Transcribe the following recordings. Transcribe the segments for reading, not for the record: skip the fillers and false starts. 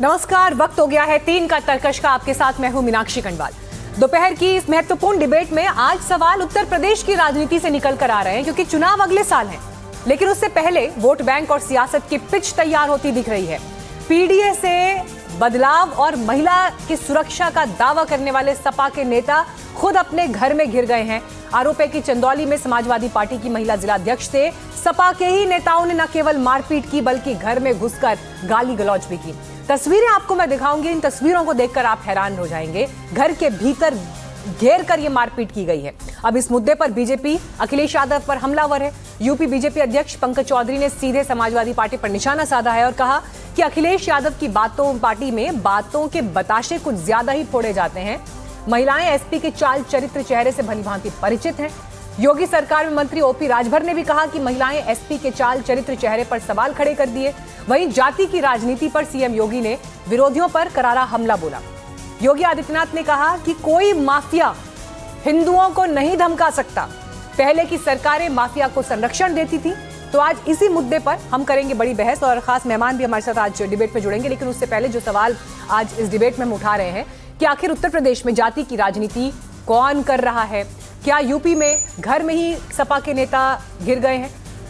नमस्कार, वक्त हो गया है 3 का तरकश का। आपके साथ मैं हूं मीनाक्षी खंडवाल। दोपहर की इस महत्वपूर्ण डिबेट में आज सवाल उत्तर प्रदेश की राजनीति से निकल कर आ रहे हैं, क्योंकि चुनाव अगले साल हैं। लेकिन उससे पहले वोट बैंक और सियासत की पिच तैयार होती दिख रही है। पीडीए से बदलाव और महिला की सुरक्षा का दावा करने वाले सपा के नेता खुद अपने घर में घिर गए हैं। आरोप है कि चंदौली में समाजवादी पार्टी की महिला जिलाध्यक्ष से सपा के ही नेताओं ने न केवल मारपीट की, बल्कि घर में घुसकर गाली गलौज भी की। तस्वीरें आपको मैं दिखाऊंगी। इन तस्वीरों को देखकर आप हैरान हो जाएंगे। घर के भीतर घेर कर ये मारपीट की गई है। अब इस मुद्दे पर बीजेपी अखिलेश यादव पर हमलावर है। यूपी बीजेपी अध्यक्ष पंकज चौधरी ने सीधे समाजवादी पार्टी पर निशाना साधा है और कहा कि अखिलेश यादव की पार्टी में बातों के बताशे कुछ ज्यादा ही फोड़े जाते हैं। महिलाएं एसपी के चाल चरित्र चेहरे से भलीभांति परिचित हैं। योगी सरकार में मंत्री ओपी राजभर ने भी कहा कि महिलाएं एसपी के चाल चरित्र चेहरे पर सवाल खड़े कर दिए। वहीं जाति की राजनीति पर सीएम योगी ने विरोधियों पर करारा हमला बोला। योगी आदित्यनाथ ने कहा कि कोई माफिया हिंदुओं को नहीं धमका सकता। पहले की सरकारें माफिया को संरक्षण देती थी। तो आज इसी मुद्दे पर हम करेंगे बड़ी बहस और खास मेहमान भी हमारे साथ आज डिबेट में जुड़ेंगे। लेकिन उससे पहले जो सवाल आज इस डिबेट में हम उठा रहे हैं कि आखिर उत्तर प्रदेश में जाति की राजनीति कौन कर रहा है? क्या यूपी में घर में ही सपा के नेता घिर गए हैं?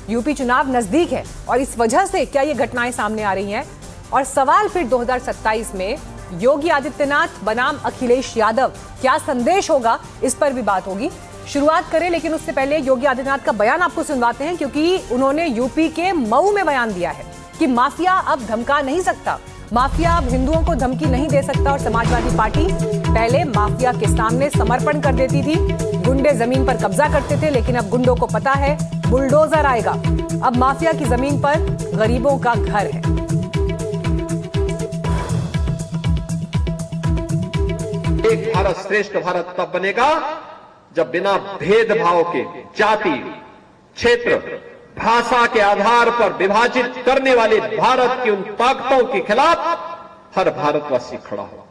यूपी चुनाव नजदीक है और इस वजह से क्या ये घटनाएं सामने आ रही हैं? और सवाल फिर 2027 में योगी आदित्यनाथ बनाम अखिलेश यादव, क्या संदेश होगा? इस पर भी बात होगी। शुरुआत करें, लेकिन उससे पहले योगी आदित्यनाथ का बयान आपको सुनवाते हैं, क्योंकि उन्होंने यूपी के मऊ में बयान दिया है कि माफिया अब धमका नहीं सकता, माफिया अब हिंदुओं को धमकी नहीं दे सकता। और समाजवादी पार्टी पहले माफिया के सामने समर्पण कर देती थी, गुंडे जमीन पर कब्जा करते थे, लेकिन अब गुंडों को पता है बुलडोजर आएगा। अब माफिया की जमीन पर गरीबों का घर है। एक भारत श्रेष्ठ भारत तब बनेगा जब बिना भेदभाव के जाति, क्षेत्र, भाषा के आधार पर विभाजित करने वाले भारत की उन ताकतों के खिलाफ हर भारतवासी खड़ा हो।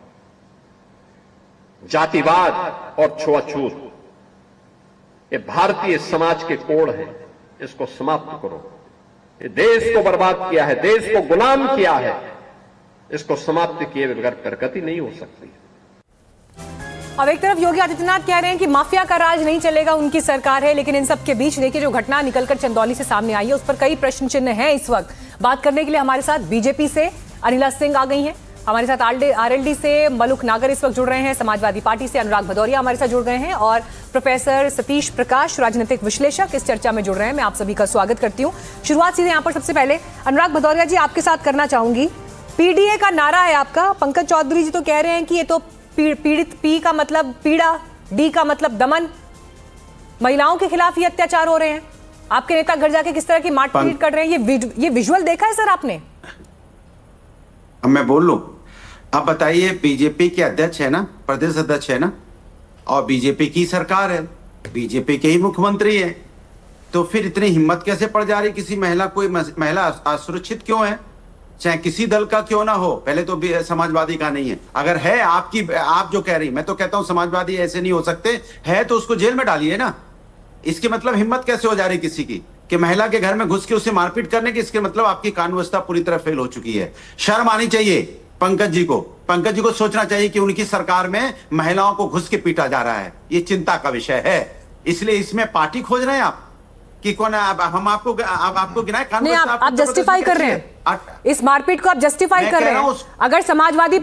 जातिवाद और छुआछूत ये भारतीय समाज के कोड है, इसको समाप्त करो। ये देश को बर्बाद किया है, देश को गुलाम किया है, इसको समाप्त किए बगैर प्रगति नहीं हो सकती। अब एक तरफ योगी आदित्यनाथ कह रहे हैं कि माफिया का राज नहीं चलेगा, उनकी सरकार है। लेकिन इन सब के बीच देखिए जो घटना निकलकर चंदौली से सामने आई है, उस पर कई प्रश्न चिन्ह हैं। इस वक्त बात करने के लिए हमारे साथ बीजेपी से अनिला सिंह आ गई हैं, हमारे साथ आरएलडी से मलुक नागर इस वक्त जुड़ रहे हैं, समाजवादी पार्टी से अनुराग भदौरिया हमारे साथ जुड़ गए हैं और प्रोफेसर सतीश प्रकाश राजनीतिक विश्लेषक इस चर्चा में जुड़ रहे हैं। मैं आप सभी का स्वागत करती हूँ। शुरुआत सीधे यहाँ पर सबसे पहले अनुराग भदौरिया जी आपके साथ करना चाहूंगी। पीडीए का नारा है आपका, पंकज चौधरी जी तो कह रहे हैं कि ये तो पीड़ित, पी का मतलब पीड़ा, डी का मतलब दमन, महिलाओं के खिलाफ ही अत्याचार हो रहे हैं। आपके नेता घर जाके किस तरह की मारपीट कर रहे हैं, ये विजुअल देखा है सर आपने? अब मैं बोल लूं, आप बताइए, बीजेपी के अध्यक्ष है ना, प्रदेश अध्यक्ष है ना, और बीजेपी की सरकार है, बीजेपी के ही मुख्यमंत्री है, तो फिर इतनी हिम्मत कैसे पड़ जा रही? किसी महिला, कोई महिला असुरक्षित क्यों है, चाहे किसी दल का क्यों ना हो? पहले तो समाजवादी का नहीं है, अगर है आपकी, आप जो कह रही, मैं तो कहता हूं समाजवादी ऐसे नहीं हो सकते, है तो उसको जेल में डालिए ना। इसके मतलब हिम्मत कैसे हो जा रही किसी की कि महिला के घर में घुस के उससे मारपीट करने की? इसके मतलब आपकी कानून व्यवस्था पूरी तरह फेल हो चुकी है। शर्म आनी चाहिए पंकज जी को सोचना चाहिए कि उनकी सरकार में महिलाओं को घुस के पीटा जा रहा है। ये चिंता का विषय है, इसलिए इसमें पार्टी खोज रहे हैं आप कि कौन है? हम आपको गिनाए कानून? आप जस्टिफाई कर रहे हैं इस मारपीट को, आप जस्टिफाई कर रहे हैं। अगर समाजवादी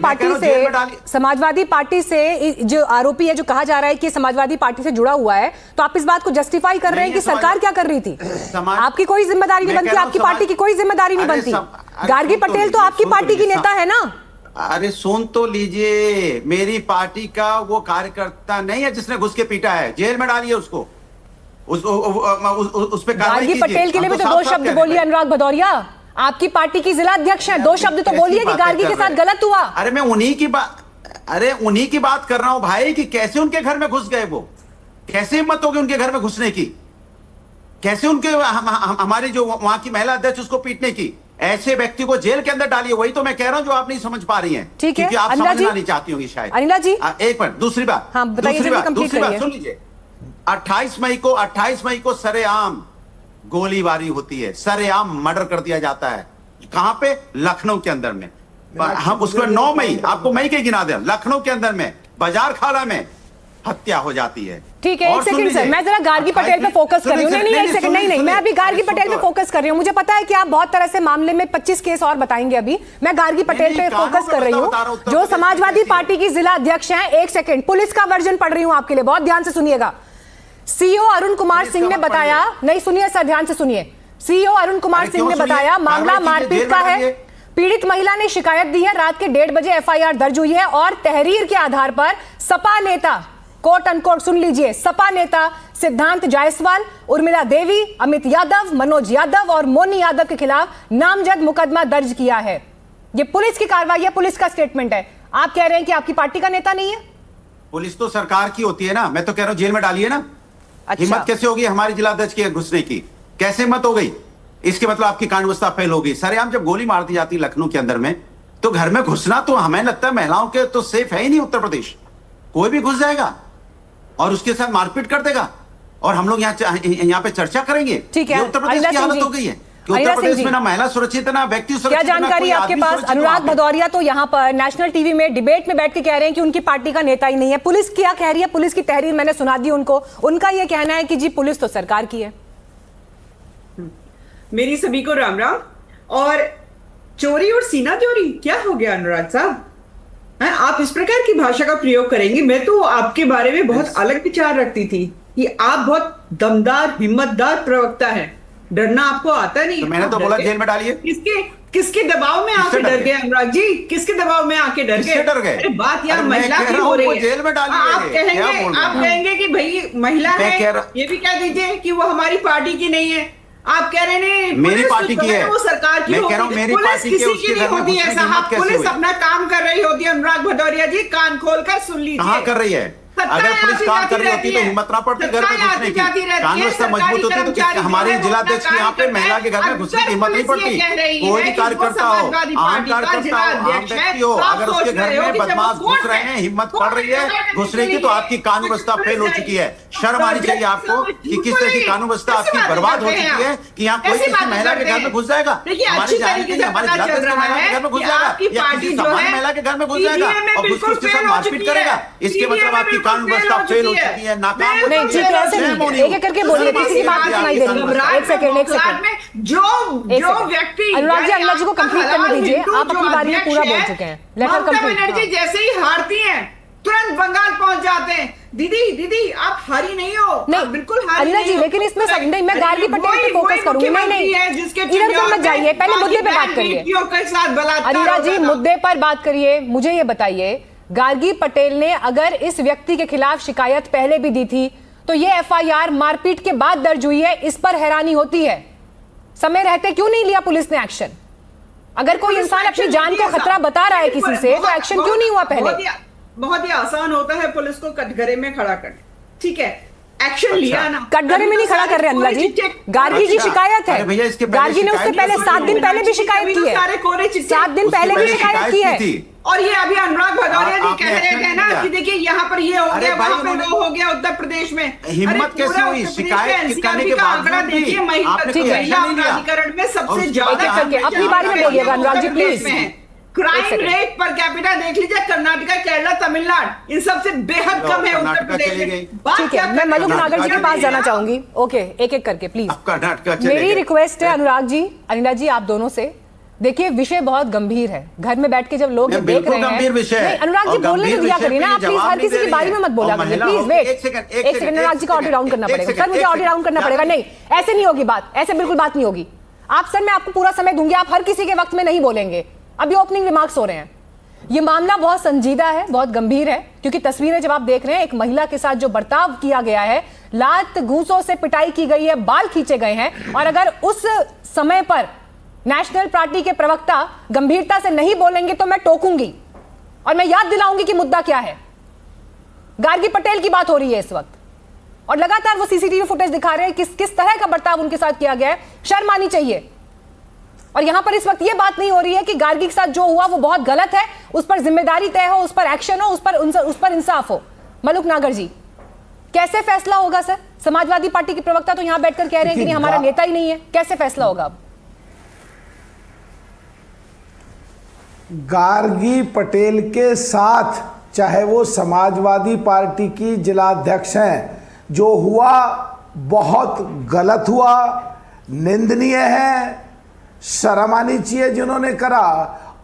पार्टी से जो आरोपी है, जो कहा जा रहा है कि समाजवादी पार्टी से जुड़ा हुआ है, तो आप इस बात को जस्टिफाई कर रहे हैं कि सरकार क्या कर रही थी? आपकी कोई जिम्मेदारी नहीं बनती, आपकी पार्टी की कोई जिम्मेदारी नहीं बनती। गार्गी पटेल तो आपकी पार्टी की नेता है ना। अरे सुन तो लीजिए, मेरी पार्टी का वो कार्यकर्ता नहीं है जिसने घुस के पीटा है, जेल में डालिए उसको, उस पे गार्गी पटेल के लिए भी तो 2 शब्द बोलिए अनुराग भदौरिया। आपकी पार्टी की जिला अध्यक्ष है, 2 शब्द तो बोलिए कि गार्गी के साथ गलत हुआ। अरे मैं उन्हीं की बात कर रहा हूं भाई, कि कैसे उनके घर में घुस गए वो, कैसे हिम्मत होगी उनके घर में घुसने की, कैसे उनके हमारी जो वहां की महिला अध्यक्ष उसको पीटने की। ऐसे व्यक्ति को जेल के अंदर डालिए, वही तो मैं कह रहा हूं जो आप नहीं समझ पा रही हैं, ठीक है? क्योंकि आप समझना नहीं चाहती होंगी शायद। अनिला जी एक मिनट, दूसरी बात सुन लीजिए। 28 मई को सरेआम गोलीबारी होती है, सरेआम मर्डर कर दिया जाता है। कहां पे? लखनऊ के अंदर में। हम उसको 9 मई, आपको मई के गिना दें, लखनऊ के अंदर में बाजार खाड़ा में हत्या हो जाती है। ठीक है, एक सेकंड सर, मैं जरा गार्गी पटेल पे फोकस कर रही हूँ। नहीं, एक सेकंड, नहीं, मैं अभी गार्गी पटेल पे फोकस कर रही हूँ। मुझे पता है कि आप बहुत तरह से मामले में 25 केस और बताएंगे। अभी मैं गार्गी पटेल पे फोकस कर रही हूँ, जो समाजवादी पार्टी की जिला अध्यक्ष हैं। एक सेकंड, पुलिस का वर्जन पढ़ रही हूँ आपके लिए, बहुत ध्यान से सुनिएगा। सीईओ अरुण कुमार सिंह ने बताया, नहीं सुनिए सर, ध्यान से सुनिए। सीईओ अरुण कुमार सिंह ने बताया मामला मारपीट का है, पीड़ित महिला ने शिकायत दी है, रात के 1:30 बजे एफआईआर दर्ज हुई है और तहरीर के आधार पर सपा नेता, कोट अनकोट सुन लीजिए, सपा नेता सिद्धांत जायसवाल, उर्मिला देवी, अमित यादव, मनोज यादव और मोनी यादव के खिलाफ नामजद मुकदमा दर्ज किया है। ये पुलिस की कार्रवाई है, पुलिस का स्टेटमेंट है। आप कह रहे हैं कि आपकी पार्टी का नेता नहीं है? पुलिस तो सरकार की होती है ना, मैं तो कह रहा हूं जेल में डालिए ना। अच्छा। हिम्मत कैसे होगी हमारी जिला अध्यक्ष की घुसने की? कैसे हिम्मत हो गई? इसके मतलब आपकी कानून व्यवस्था फेल होगी। सरेआम जब गोली मार दी जाती है लखनऊ के अंदर में, तो घर में घुसना तो हमें लगता है महिलाओं के तो सेफ है ही नहीं। उत्तर प्रदेश कोई भी घुस जाएगा और उसके साथ मारपीट कर देगा और हम लोग यहाँ पे चर्चा करेंगे। ठीक है, उत्तर प्रदेश की हालत हो गई है कि उत्तर प्रदेश में ना महिला सुरक्षित है, ना व्यक्ति सुरक्षित। क्या जानकारी आपके पास? अनुराग भदौरिया तो यहाँ पर नेशनल टीवी में डिबेट में बैठ के कह रहे हैं कि उनकी पार्टी का नेता ही नहीं है। पुलिस क्या कह रही है? पुलिस की तहरीर मैंने सुना दी उनको, उनका यह कहना है कि जी पुलिस तो सरकार की है। मेरी सभी को राम राम। और चोरी और सीना चोरी क्या हो गया अनुराग साहब? हैं, आप इस प्रकार की भाषा का प्रयोग करेंगे? मैं तो आपके बारे में बहुत अलग विचार रखती थी कि आप बहुत दमदार, हिम्मतदार प्रवक्ता हैं। डरना आपको आता नहीं। तो मैंने तो बोला जेल में डालिए। किसके दबाव में आके डर गए अनुराग जी? किसके दबाव में आके डर गए? अरे बात यार महिला की हो रही है। जेल में डालिए। आप कहेंगे कि भाई महिला है, ये भी कह दीजिए कि वो हमारी पार्टी की नहीं है। आप कह रहे हैं मेरी पार्टी की है, वो सरकार की होती है। मेरी पुलिस किसी की नहीं होती है साहब। पुलिस अपना काम कर रही होती है। अनुराग भदौरिया जी कान खोलकर सुन लीजिए। कहाँ कर रही है? अगर पुलिस काम कर रही होती तो हिम्मत ना पड़ती घर में घुसने की। कानून व्यवस्था मजबूत होती तो हमारी जिला अध्यक्ष की यहाँ पे महिला के घर में घुसने की हिम्मत नहीं पड़ती। कोई भी कार्यकर्ता हो, आम कार्यकर्ता हो, आम व्यक्ति हो, अगर उसके घर में बदमाश घुस रहे हैं, हिम्मत पड़ रही है घुसने की, तो आपकी कानून व्यवस्था फेल हो चुकी है। शर्म आनी चाहिए आपको कि किस तरह की कानून व्यवस्था आपकी बर्बाद हो चुकी है कि यहाँ कोई किसी महिला के घर में घुस जाएगा। हमारी जिला अध्यक्ष की महिला के घर में घुस जाएगा या किसी सामान्य महिला के घर में घुस जाएगा और उसके साथ मारपीट करेगा। इसके मतलब आपकी कानून व्यवस्था फेल हो चुकी है, नाकाम हो चुकी है। नहीं, ठीक है, ऐसे नहीं, एक एक करके बोलिए, किसी की बात सुनाई दे रही है। एक सेकंड। जो व्यक्ति अनुराग जी, अनुराग जी को कंप्लीट करने दीजिए, आप अपनी बारी में पूरा बोल चुके हैं। Let her complete. बनर्जी जैसे ही हारती हैं तुरंत बंगाल पहुंच जाते हैं। दीदी आप हारी नहीं हो। नहीं बिल्कुल हारी नहीं जी, लेकिन इसमें नहीं, मैं गार्गी पटेल पे फोकस करूंगी। नहीं, इधर उधर मत जाइए, पहले मुद्दे पे बात करिए। अनुराग जी मुद्दे पर बात करिए। मुझे ये बताइए, गार्गी पटेल ने अगर इस व्यक्ति के खिलाफ शिकायत पहले भी दी थी तो ये एफआईआर मारपीट के बाद दर्ज हुई है, इस पर हैरानी होती है। समय रहते क्यों नहीं लिया पुलिस ने एक्शन? अगर कोई इंसान अपनी जान को खतरा बता रहा है किसी से, तो एक्शन क्यों नहीं हुआ पहले? बहुत ही आसान होता है पुलिस को कटघरे में खड़ा करना। ठीक है, एक्शन लिया ना। कटघरे में नहीं खड़ा कर रहे अनुराग जी, गार्गी की शिकायत है। गार्गी ने उससे पहले 7 दिन पहले भी शिकायत की है, 7 दिन पहले भी शिकायत की है। और ये अभी अनुराग भदौरिया जी कह रहे थे ना कि देखिए यहाँ पर ये हो गया, वहाँ पर वो हो गया उत्तर प्रदेश में। हिम्मत कैसे हुई? शिकायत करने के बावजूद भी महिला अपराधीकरण में सबसे ज्यादा। अपनी बारी में बोलिएगा Anurag ji please. Crime rate per capita देख लीजिए, कर्नाटका, केरला, तमिलनाडु इन सबसे बेहद कम है उत्तर प्रदेश में। ठीक है, मैं मलुक नागर जी के पास जाना चाहूंगी। ओके, एक एक करके प्लीज। मेरी रिक्वेस्ट है अनुराग जी, अनिला जी, आप दोनों से। देखिए विषय बहुत गंभीर है, घर में बैठ के जब लोग देख रहे हैं। नहीं अनुराग जी बोलने तो दिया करिए ना, आप प्लीज हर किसी की बारी में मत बोला करिए प्लीज। वेट एक सेकंड, अनुराग जी का ऑडियो डाउन करना पड़ेगा सर, मुझे ऑडियो डाउन करना पड़ेगा। नहीं ऐसे नहीं होगी बात, ऐसे बिल्कुल बात नहीं होगी। आप सर, मैं आपको पूरा समय दूंगी, आप हर किसी के वक्त में नहीं बोलेंगे। अभी ओपनिंग रिमार्क्स हो रहे हैं। ये मामला बहुत संजीदा है, बहुत गंभीर है, क्योंकि तस्वीरें जब आप देख रहे हैं, एक महिला के साथ जो बर्ताव किया गया है, लात घूंसों से पिटाई की गई है, बाल खींचे गए हैं, और अगर उस समय पर नेशनल पार्टी के प्रवक्ता गंभीरता से नहीं बोलेंगे तो मैं टोकूंगी और मैं याद दिलाऊंगी कि मुद्दा क्या है। गार्गी पटेल की बात हो रही है इस वक्त, और लगातार वो सीसीटीवी फुटेज दिखा रहे हैं किस तरह का बर्ताव उनके साथ किया गया है। शर्म आनी चाहिए। और यहां पर इस वक्त ये बात नहीं हो रही है कि गार्गी के साथ जो हुआ वो बहुत गलत है, उस पर जिम्मेदारी तय हो, उस पर एक्शन हो, उस पर इंसाफ हो। मलुक नागर जी, कैसे फैसला होगा सर? समाजवादी पार्टी के प्रवक्ता तो यहां बैठकर कह रहे हैं कि हमारा नेता ही नहीं है, कैसे फैसला होगा अब? गार्गी पटेल के साथ, चाहे वो समाजवादी पार्टी की जिलाध्यक्ष हैं, जो हुआ बहुत गलत हुआ, निंदनीय है, शर्म आनी चाहिए जिन्होंने करा।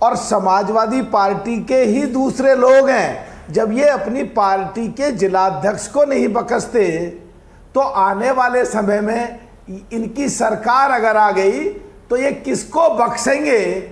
और समाजवादी पार्टी के ही दूसरे लोग हैं, जब ये अपनी पार्टी के जिलाध्यक्ष को नहीं बख्शते तो आने वाले समय में इनकी सरकार अगर आ गई तो ये किसको बख्शेंगे।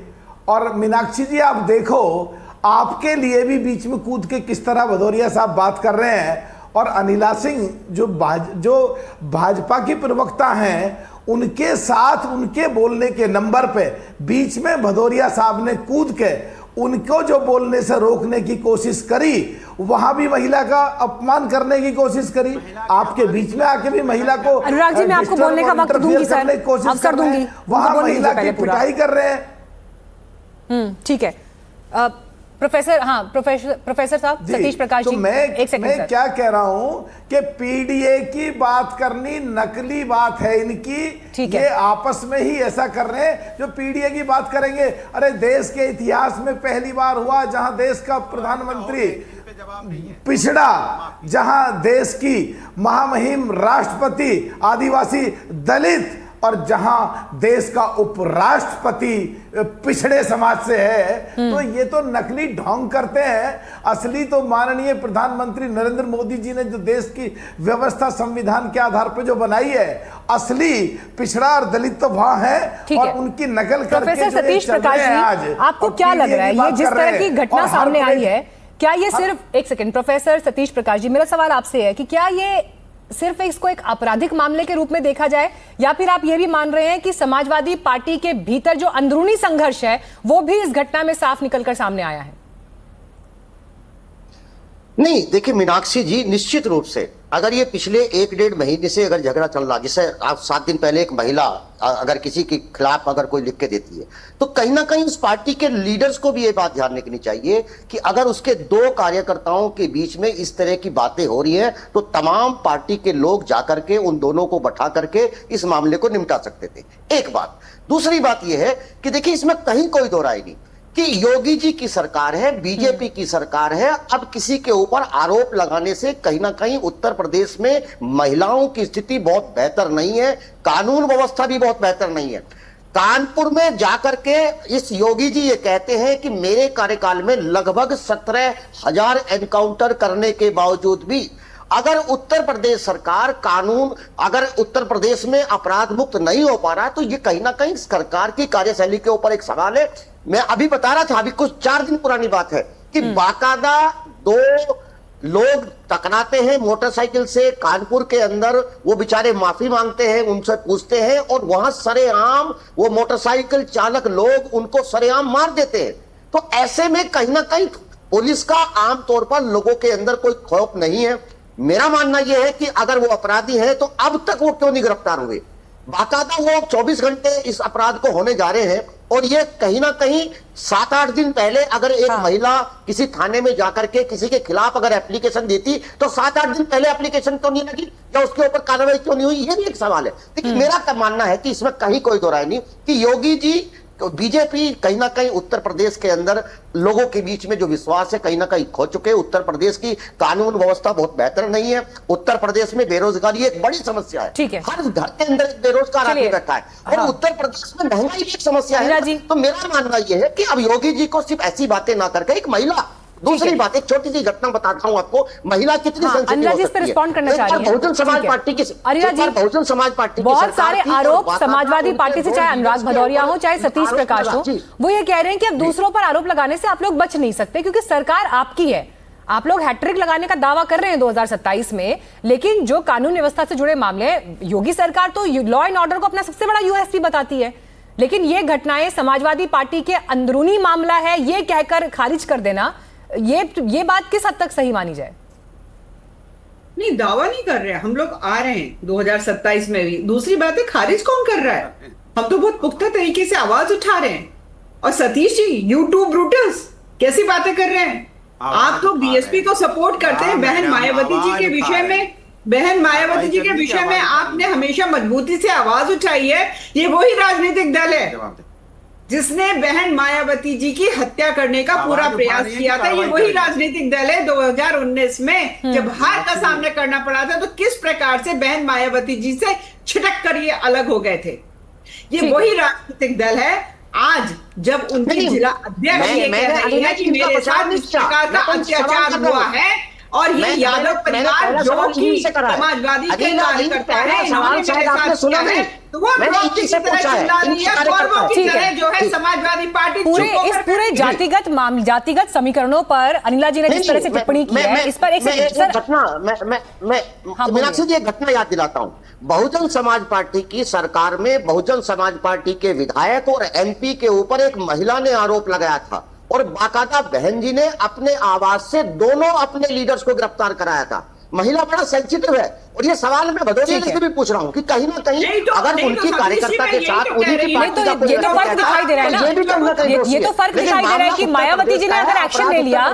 और मीनाक्षी जी आप देखो, आपके लिए भी बीच में कूद के किस तरह भदौरिया साहब बात कर रहे हैं, और अनिला सिंह जो भाजपा की प्रवक्ता हैं, उनके साथ उनके बोलने के नंबर पे बीच में भदौरिया साहब ने कूद के उनको जो बोलने से रोकने की कोशिश करी, वहां भी महिला का अपमान करने की कोशिश करी। आपके बीच में आके भी महिला को, अनुराग जी मैं आपको बोलने का वक्त दूंगी सर, अवसर दूंगी, वहां महिला की पिटाई कर रहे हैं। ठीक है प्रोफेसर साहब सतीश प्रकाश जी, एक सेकंड मैं क्या कह रहा हूं कि पीडीए की बात करनी नकली बात है इनकी, ये आपस में ही ऐसा कर रहे हैं जो पीडीए की बात करेंगे। अरे देश के इतिहास में पहली बार हुआ जहां देश का प्रधानमंत्री पिछड़ा, जहां देश की महामहिम राष्ट्रपति आदिवासी दलित, और जहां देश का उपराष्ट्रपति पिछड़े समाज से है, तो ये तो नकली ढोंग करते हैं। असली तो माननीय प्रधानमंत्री नरेंद्र मोदी जी ने जो देश की व्यवस्था संविधान के आधार पर जो बनाई है, असली पिछड़ा और दलित तो वहां है, और उनकी नकल करके प्रोफेसर सतीश प्रकाश जी, आज आपको क्या लग रहा है ये जिस तरह की घटना सामने आई है, क्या ये सिर्फ, एक सेकंड प्रोफेसर सतीश प्रकाश जी, मेरा सवाल आपसे है कि क्या ये सिर्फ इसको एक आपराधिक मामले के रूप में देखा जाए, या फिर आप ये भी मान रहे हैं कि समाजवादी पार्टी के भीतर जो अंदरूनी संघर्ष है वो भी इस घटना में साफ निकलकर सामने आया है? नहीं, देखिए मीनाक्षी जी, निश्चित रूप से अगर ये पिछले 1-1.5 महीने से अगर झगड़ा चल रहा, जैसे आप 7 दिन पहले एक महिला अगर किसी के खिलाफ अगर कोई लिख के देती है, तो कहीं ना कहीं उस पार्टी के लीडर्स को भी ये बात ध्यान रखनी चाहिए कि अगर उसके 2 कार्यकर्ताओं के बीच में इस तरह की बातें हो रही हैं, तो तमाम पार्टी के लोग जाकर के उन दोनों को बैठा करके इस मामले को निपटा सकते थे। एक बात। दूसरी बात यह है कि देखिए इसमें कहीं कोई दो राय नहीं कि योगी जी की सरकार है, बीजेपी की सरकार है। अब किसी के ऊपर आरोप लगाने से कहीं ना कहीं उत्तर प्रदेश में महिलाओं की स्थिति बहुत बेहतर नहीं है, कानून व्यवस्था भी बहुत बेहतर नहीं है। कानपुर में जाकर के इस योगी जी ये कहते हैं कि मेरे कार्यकाल में लगभग 17,000 एनकाउंटर करने के बावजूद भी अगर उत्तर प्रदेश सरकार कानून, अगर उत्तर प्रदेश में अपराध मुक्त नहीं हो पा रहा, तो ये कहीं ना कहीं सरकार की कार्यशैली के ऊपर एक सवाल है। मैं अभी बता रहा था, अभी कुछ 4 दिन पुरानी बात है कि बाकायदा 2 लोग टकराते हैं मोटरसाइकिल से कानपुर के अंदर, वो बेचारे माफी मांगते हैं, उनसे पूछते हैं, और वहां सरेआम वो मोटरसाइकिल चालक लोग उनको सरेआम मार देते हैं। तो ऐसे में कहीं ना कहीं पुलिस का आमतौर पर लोगों के अंदर कोई खौफ नहीं है। मेरा मानना यह है कि अगर वो अपराधी है तो अब तक वो क्यों नहीं गिरफ्तार हुए? बाकायदा वो 24 घंटे इस अपराध को होने जा रहे हैं, और ये कहीं ना कहीं 7-8 दिन पहले अगर एक महिला किसी थाने में जाकर के किसी के खिलाफ अगर एप्लीकेशन देती, तो 7-8 दिन पहले एप्लीकेशन क्यों नहीं लगी या उसके ऊपर कार्रवाई क्यों नहीं हुई, ये भी एक सवाल है। लेकिन मेरा क्या मानना है कि इसमें कहीं कोई दो राय नहीं कि योगी जी, बीजेपी कहीं ना कहीं उत्तर प्रदेश के अंदर लोगों के बीच में जो विश्वास है कहीं ना कहीं खो चुके हैं। उत्तर प्रदेश की कानून व्यवस्था बहुत बेहतर नहीं है। उत्तर प्रदेश में बेरोजगारी एक बड़ी समस्या है, हर घर के अंदर एक बेरोजगार आदमी बैठा है, और उत्तर प्रदेश में महंगाई भी एक समस्या है। तो मेरा मानना यह है कि अब योगी जी को सिर्फ ऐसी बातें ना करके एक महिला, दूसरी बात, एक छोटी सी घटना बताता हूं आपको, महिला कितनी सेंसिटिव हो सकती है। रिस्पॉन्ड करना चाह रही है बहुजन समाज पार्टी की, बहुजन समाज पार्टी बहुत सारे आरोप समाजवादी पार्टी से, चाहे अनुराग भदौरिया हो चाहे सतीश प्रकाश हो, वो ये कह रहे हैं कि अब दूसरों पर आरोप लगाने से आप लोग बच नहीं सकते क्योंकि सरकार आपकी है। आप लोग हैट्रिक लगाने का दावा कर रहे हैं 2027 में, लेकिन जो कानून व्यवस्था से जुड़े मामले हैं, योगी सरकार तो लॉ एंड ऑर्डर को अपना सबसे बड़ा यूएसपी बताती है, लेकिन ये घटनाएं समाजवादी पार्टी के अंदरूनी मामला है ये कहकर खारिज कर देना, ये बात किस हद तक सही मानी जाए? नहीं, दावा नहीं कर रहे हैं, हम लोग आ रहे हैं 2027 में भी। दूसरी बात है, खारिज कौन कर रहा है? हम तो बहुत पुख्ता तरीके से आवाज उठा रहे हैं। और सतीश जी, यूट्यूब ब्रूटस कैसी बातें कर रहे हैं? आप तो बीएसपी को सपोर्ट करते हैं। बहन मायावती जी के विषय में, बहन मायावती जी के विषय में आपने हमेशा मजबूती से आवाज उठाई है। ये वही राजनीतिक दल है जिसने बहन मायावती जी की हत्या करने का पूरा प्रयास किया था। ये वही राजनीतिक दल है 2019 में जब हार का सामना करना पड़ा था तो किस प्रकार से बहन मायावती जी से छिटक कर ये अलग हो गए थे। ये वही राजनीतिक दल है आज जब उनकी जिला अध्यक्ष ये कह रही है कि मेरे साथ इस प्रकार का अत्याचार हुआ है और ये यादव परिवार जो कि समाजवादी के कार्यकर्ता है, इन्होंने मेरे साथ सुना है तो वो द्रौपदी की तरह चिल्ला रही है, कौरवों की तरह जो है समाजवादी पार्टी पूरे जातिगत समीकरणों पर अनिला जी ने जिस तरह से टिप्पणी की है, इस पर एक घटना मीनाक्षी जी एक घटना याद दिलाता हूं। बहुजन समाज पार्टी की सरकार में बहुजन समाज पार्टी के विधायक और एमपी के ऊपर एक महिला ने आरोप लगाया था और बाकायदा बहन जी ने अपने आवाज से दोनों अपने लीडर्स को गिरफ्तार कराया था। महिला बड़ा सेंसिटिव है और ये सवाल मैं भदौरिया जी से भी पूछ रहा हूँ कि कहीं ना कहीं अगर उनकी कार्यकर्ता के साथ उन्हीं की पार्टी का ये तो फर्क दिखाई दे रहा है ना, ये तो फर्क दिखाई दे रहा है कि मायावती जी ने अगर एक्शन ले लिया,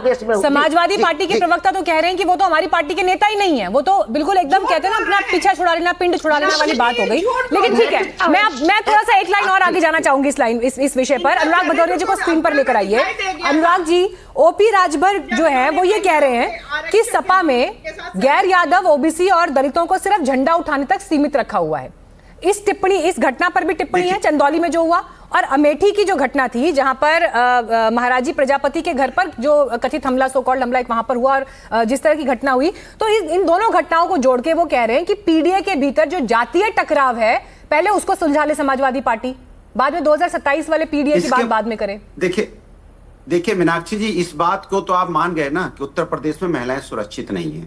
समाजवादी पार्टी के प्रवक्ता तो कह रहे हैं कि वो तो हमारी पार्टी के नेता ही नहीं है, वो तो बिल्कुल एकदम कहते हैं ना अपना पीछा छुड़ा लेना, पिंड छुड़ा लेना वाली बात हो गई। लेकिन ठीक है, मैं थोड़ा सा एक लाइन और आगे जाना चाहूंगी इस विषय पर। अनुराग भदौरिया जी को स्क्रीन पर लेकर आइए। अनुराग जी, ओपी राजभर जो है वो ये कह रहे हैं कि सपा में गैर यादव, ओबीसी और दलितों को सिर्फ झंडा उठाने तक सीमित रखा हुआ है। इस घटना पर भी टिप्पणी है, चंदौली में जो हुआ, और अमेठी की जो घटना थी जहां पर महाराजी प्रजापति के घर पर जो कथित हमला, सो कॉल्ड हमला एक वहां पर हुआ और जिस तरह की घटना हुई, तो इन दोनों घटनाओं को जोड़ के वो कह रहे हैं कि पीडीए के भीतर जो जातीय टकराव है पहले उसको सुलझा ले समाजवादी पार्टी, बाद में 2027 वाले पीडीए की बात बाद में करे। देखिए मीनाक्षी जी, इस बात को तो आप मान गए ना कि उत्तर प्रदेश में महिलाएं सुरक्षित नहीं है।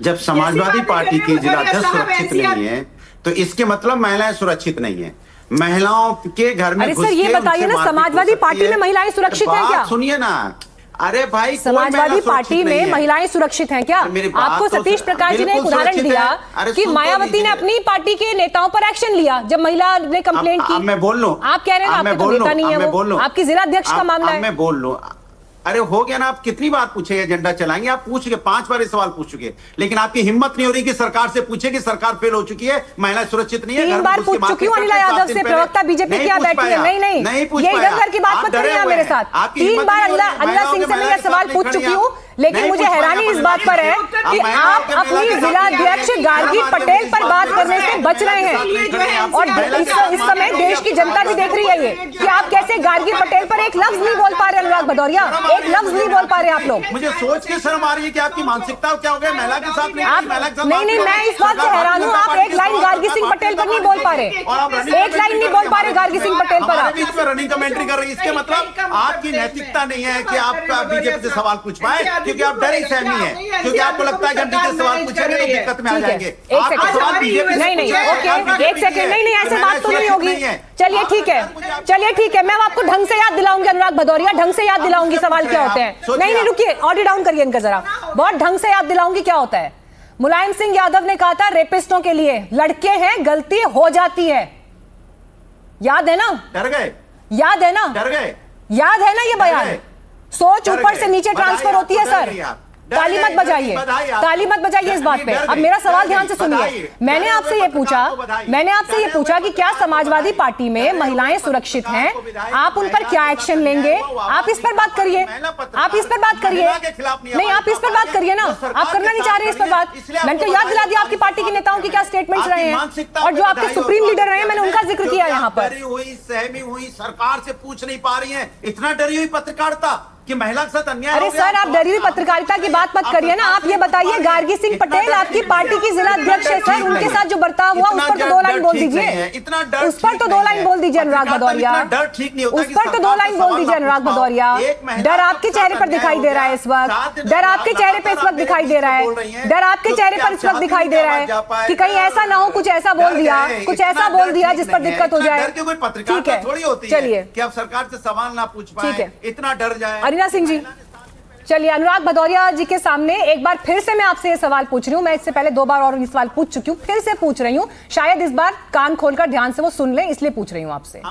जब समाजवादी पार्टी की जिलाध्यक्ष सुरक्षित नहीं है तो इसके मतलब महिलाएं सुरक्षित नहीं है। महिलाओं के घर में अरे सर ये बताइए ना, समाजवादी पार्टी में महिलाएं सुरक्षित हैं क्या? सुनिए ना, अरे भाई समाजवादी पार्टी में महिलाएं सुरक्षित हैं क्या? आपको सतीश प्रकाश जी ने एक उदाहरण दिया कि मायावती ने अपनी पार्टी के नेताओं पर एक्शन लिया जब महिला ने कंप्लेंट की। मैं बोल लूं, आप कह रहे हैं आपके तो नेता नहीं है वो, आपकी जिला अध्यक्ष का मामला है। मैं बोल लूं, अरे हो गया ना, आप कितनी बार पूछे एजेंडा चलाएंगे? आप पूछ के 5 बार ये सवाल पूछ चुके, लेकिन आपकी हिम्मत नहीं हो रही कि सरकार से पूछे कि सरकार फेल हो चुकी है, महिलाएं सुरक्षित नहीं है। 3 बार पूछ चुकी हूं अनिला यादव से, प्रवक्ता बीजेपी क्या बैठी है? नहीं ये इधर की बात मत करिए मेरे साथ। 3 बार अनिला सिंह से मैं यह सवाल पूछ चुकी हूँ, लेकिन मुझे हैरानी इस बात पर है कि आप अपनी जिलाध्यक्ष गार्गी पटेल पर बात करने से बच रहे हैं और इस समय देश की जनता भी देख रही है ये कि आप कैसे गार्गी पटेल पर एक लफ्ज नहीं बोल पा रहे। अनुराग भदौरिया, एक लफ्ज नहीं बोल पा रहे आप लोग। मुझे सोच के शर्म आ रही है कि आपकी मानसिकता क्या हो गया महिला के साथ। नहीं, मैं इस बात से हैरान हूँ, आप एक लाइन गार्गी सिंह पटेल पर नहीं बोल पा रहे, एक लाइन नहीं बोल पा रहे गार्गी सिंह पटेल पर। आप बीच में रनिंग कमेंट्री कर रही है, इसके मतलब आपकी नैतिकता नहीं है कि आप बीजेपी से सवाल पूछ पाए, क्योंकि आप डरी सहमी है, क्योंकि आपको लगता है कि हम बीजेपी से सवाल पूछेंगे तो दिक्कत में आ जाएंगे। नहीं, ओके, एक सेकंड, नहीं ऐसे बात तो नहीं होगी। चलिए ठीक है, मैं आपको ढंग से याद दिलाऊंगी अनुराग भदौरिया, ढंग से याद दिलाऊंगी सवाल क्या होते हैं। नहीं रुकिए, ऑडियो डाउन करिए इनका जरा, बहुत ढंग से याद दिलाऊंगी क्या होता है। मुलायम सिंह यादव ने कहा था रेपिस्टों के लिए लड़के हैं, गलती हो जाती है, याद है ना? डर गए? याद है ना? डर गए? याद है ना ये बयान? सोच ऊपर से नीचे ट्रांसफर होती है सर। ताली मत बजाइए इस बात पे। अब मेरा सवाल ध्यान से सुनिए। मैंने आपसे ये पूछा कि क्या समाजवादी पार्टी में महिलाएं सुरक्षित हैं, आप उन पर क्या एक्शन लेंगे? आप इस पर बात करिए, नहीं आप इस पर बात करिए ना, आप करना नहीं चाह रहे इस पर बात। मैंने तो याद दिला दिया आपकी पार्टी के नेताओं की क्या स्टेटमेंट्स रहे हैं और जो आपके सुप्रीम लीडर रहे हैं, मैंने उनका जिक्र किया यहाँ पर। सहमी हुई सरकार से पूछ नहीं पा रही है, इतना डरी हुई पत्रकारिता कि महिला के साथ अन्याय। अरे सर, आप डरी हुई पत्रकारिता की बात मत करिए ना। आप ये बताइए, गार्गी सिंह पटेल आपकी पार्टी की जिला अध्यक्ष है सर, उनके साथ जो बर्ताव हुआ उस पर तो 2 लाइन बोल दीजिए, उस पर तो 2 लाइन बोल दीजिए अनुराग भदौरिया, उस पर तो 2 लाइन बोल दीजिए अनुराग भदौरिया। डर आपके चेहरे पर दिखाई दे रहा है इस वक्त, डर आपके चेहरे पर इस वक्त दिखाई दे रहा है, डर आपके चेहरे पर इस वक्त दिखाई दे रहा है कि कहीं ऐसा ना हो कुछ ऐसा बोल दिया जिस पर दिक्कत हो जाए। ठीक है, चलिए, कि आप सरकार से सवाल ना पूछ पाए, इतना डर जाए। अनिला सिंह जी, चलिए अनुराग भदौरिया जी के सामने एक बार फिर से मैं आपसे ये सवाल पूछ रही हूँ। मैं इससे पहले 2 बार और ये सवाल पूछ चुकी हूँ, फिर से पूछ रही हूँ, शायद इस बार कान खोलकर ध्यान से वो सुन लें, इसलिए पूछ रही हूँ आपसे।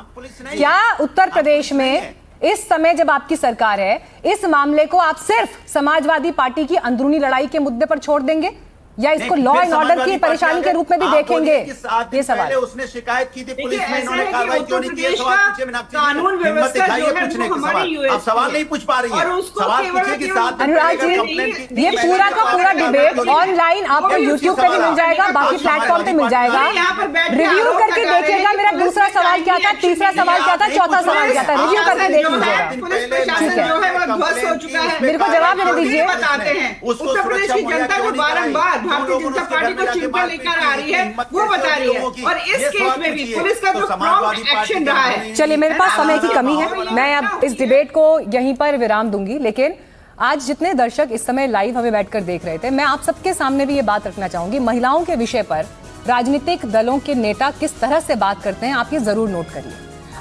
क्या उत्तर प्रदेश में इस समय जब आपकी सरकार है, इस मामले को आप सिर्फ समाजवादी पार्टी की अंदरूनी लड़ाई के मुद्दे पर छोड़ देंगे या इसको लॉ एंड ऑर्डर की परेशानी के रूप में भी देखेंगे? ये सवाल उसने शिकायत की थी पुलिस में, ऐसा इन्होंने है कि कार्रवाई क्यों नहीं की? सवाल पूछे मीनाक्षी जी, कानून हिम्मत व्यवस्था दिखाइए जो है पूछने वो के हमारी सवाल। आप सवाल नहीं पूछ पा रही और है, उसको सवाल केवल पूछिए कि केवल 7 दिन अनुराग पहले जी, कंप्लेंट की थी, ये मैंने पूरा का पूरा कार्रवाई डिबेट क्यों नहीं की? ऑनलाइन आपको कोई यूट्यूब पे भी मिल जाएगा, बाकी प्लेटफॉर्म पे मिल जाएगा। यहाँ पर बैठ के रिव्यू आरोप करके लगा रहे देखिएगा हैं मेरा कि दूसरा पुलिस ने सवाल क्या था, टाइमली तीसरा एक्शन सवाल क्या था, नहीं चौथा लिया। सवाल क्या था, रिव्यू करके देख लीजिएगा। पुलिस प्रशासन जो है वह ध्वस्त हो चुका है। मेरे को जवाब देने दीजिए। बताते हैं उत्तर प्रदेश की जनता जो बारंबार भारतीय जनता पार्टी को चिंता लेकर आ रही है वो बता रही है, और इस केस में भी पुलिस का जो प्रॉम्प्ट एक्शन रहा है। चलिए, मेरे पास समय की कमी है, मैं अब इस डिबेट को यहीं पर विराम दूंगी। लेकिन आज जितने दर्शक इस समय लाइव हमें बैठकर देख रहे थे, मैं आप सबके सामने भी ये बात रखना चाहूंगी, महिलाओं के विषय पर राजनीतिक दलों के नेता किस तरह से बात करते हैं, आप ये जरूर नोट करिए।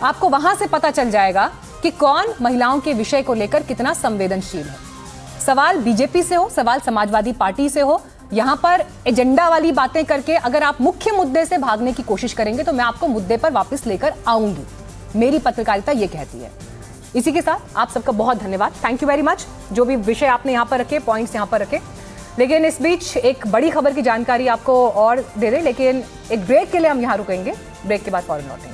आपको वहां से पता चल जाएगा कि कौन महिलाओं के विषय को लेकर कितना संवेदनशील है। सवाल बीजेपी से हो, सवाल समाजवादी पार्टी से हो, यहां पर एजेंडा वाली बातें करके अगर आप मुख्य मुद्दे से भागने की कोशिश करेंगे तो मैं आपको मुद्दे पर वापस लेकर आऊंगी। मेरी पत्रकारिता ये कहती है। इसी के साथ आप सबका बहुत धन्यवाद, थैंक यू वेरी मच। जो भी विषय आपने यहां पर रखे, पॉइंट्स यहां पर रखे। लेकिन इस बीच एक बड़ी खबर की जानकारी आपको और दे दें, लेकिन एक ब्रेक के लिए हम यहां रुकेंगे, ब्रेक के बाद फौरन लौटेंगे।